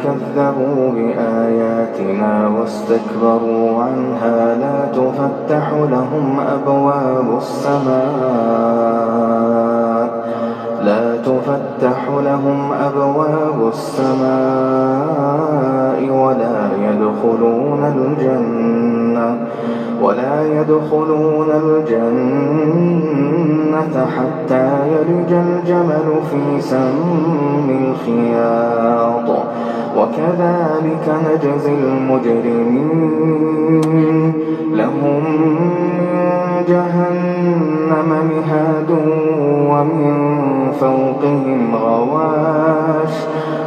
كذبوا بآياتنا واستكبروا عنها لا تفتح لهم أبواب السماء ولا يدخلون الجنة حتى يلج الجمل في سم الخياط وكذلك نجزي المجرمين لهم من جهنم مهاد ومن فوقهم غواش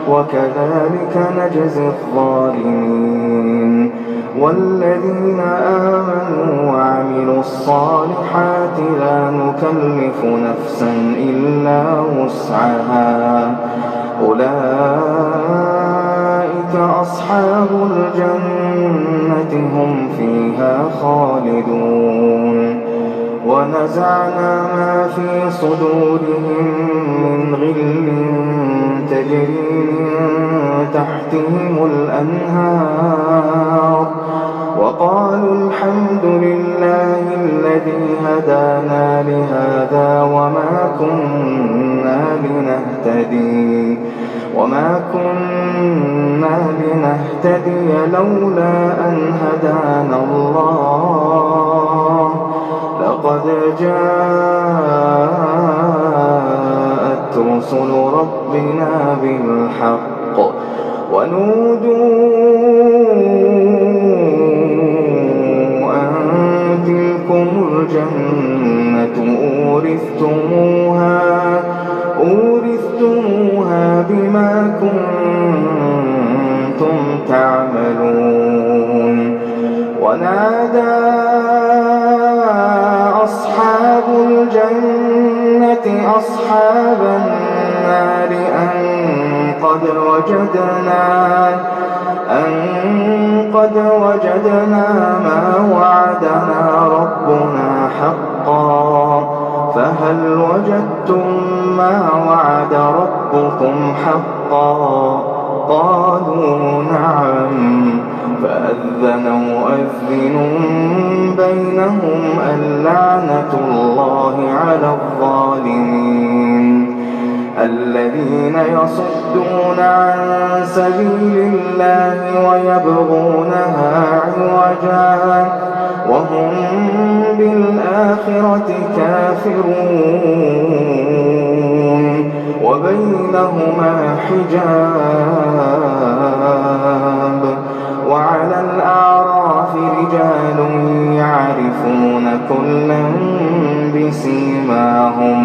وكذلك نجزي الظالمين والذين آمنوا وعملوا الصالحات لا نكلف نفسا إلا وسعها أولئك أصحاب الجنة هم فيها خالدون ونزعنا ما في صدورهم من غل تجري من تحتهم الأنهار وقالوا الحمد لله الذي هدانا لهذا وما كنا لنهتدي لولا أن هدانا الله لقد جاءت رسل ربنا بالحق ونودوا أن تلكم الجنة أورثتموها بما كنتم تعملون ونادى أصحاب الجنة أصحاب النار أن قد وجدنا ما وعدنا ربنا حقا فهل وجدتم ما وعد ربكم حقا قالوا نعم فأذن مؤذن بينهم اللعنة الله على الظالمين الذين يصدون عن سبيل الله ويبغونها عوجا وهم بالآخرة كافرون وبينهما حجاب وعلى الأعراف رجال يعرفون كلا بسيماهم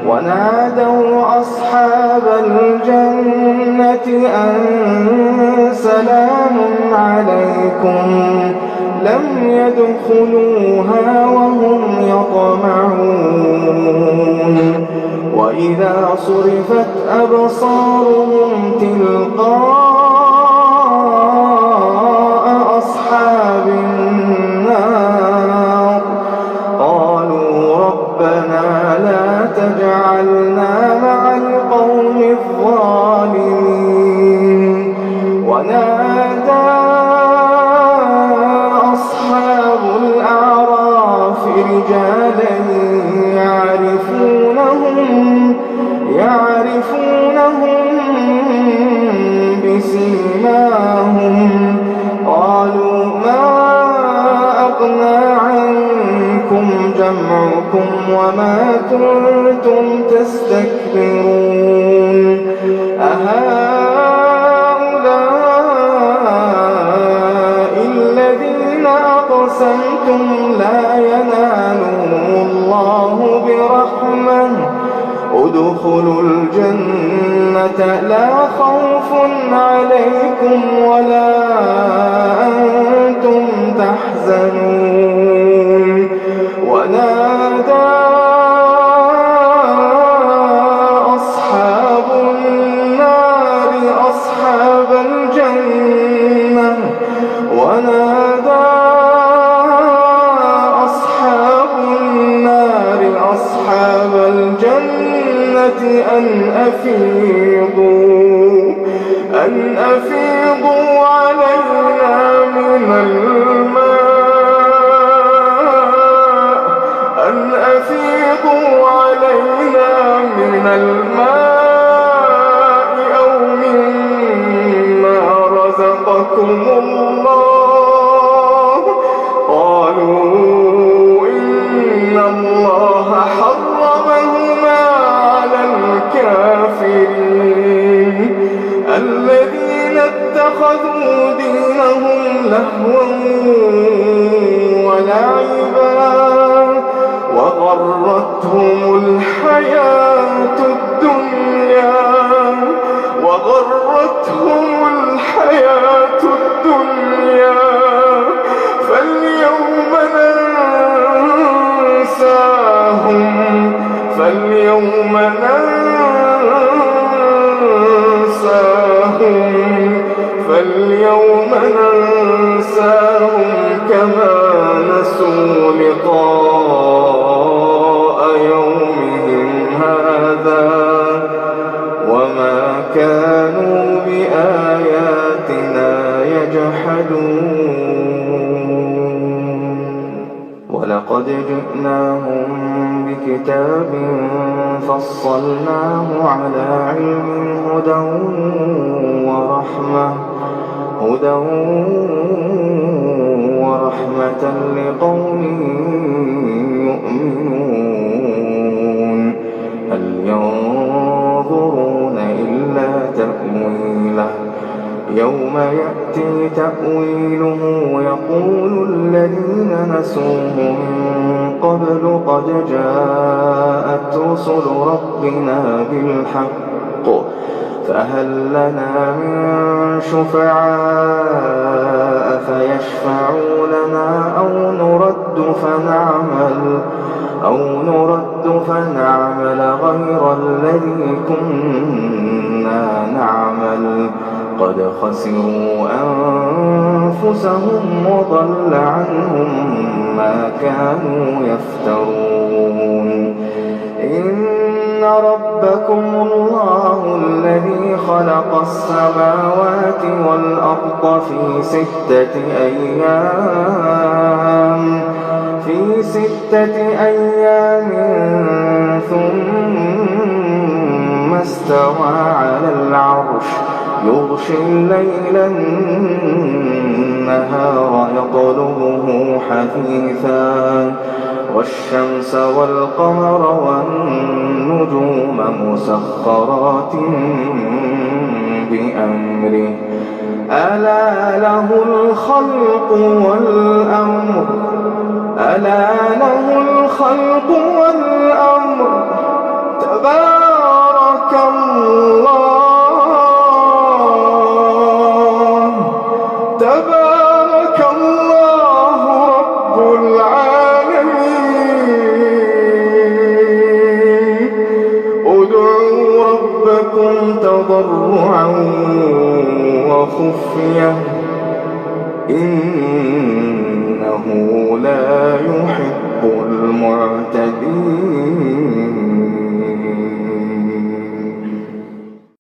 ونادوا أصحاب الجنة أن سلام عليكم لم يدخلوها وهم يطمعون وإذا صرفت أبصارهم تلقاء أصحاب النار قالوا ربنا لا تجعلنا مع القوم الظالمين ونادى أصحاب الأعراف رجالا يعرفونهم بسيماهم قالوا ما أغنى عنكم جمعكم وما كنتم تستكبرون أهؤلاء الذين أقسمتم لا ينالهم الله برحمة ادخلوا الجنة لا خوف عليكم ولا أنتم تحزنون ونادى أصحاب النار أصحاب الجنة أن أن أفيضوا علينا من الماء أو مما رزقكم الله. قالوا إن الله حرمهما على الكافرين الذين اتخذوا دينهم لهوا ولعبا وغرتهم الحياة الدنيا فاليوم ننساهم كما نسوا لقاء يومهم هذا وما كانوا بآياتنا يجحدون. ولقد جئناهم بكتاب فصلناه على علم هدى ورحمة لقوم يؤمنون. هل ينظرون إلا تأويله يوم يأتي تأويله يقول الذين نسوه من قبل قد جاءت رسل ربنا بالحق فهل لنا من شفعاء فيشفعوا لنا أو نرد فنعمل غير الذي كنا نعمل قد خسروا أنفسهم وضل عنهم ما كانوا يفترون. إن ربكم الله الذي خلق السماوات والأرض في 6 أيام ثم استوى على العرش يغشي الليل النهار يطلبه حثيثا والشمس والقمر والنجوم مسخرات بأمره ألا له الخلق والأمر تبارك الله رب العالمين. ادعوا ربكم تضرعا وخفية إنه لا يحب المعتدين.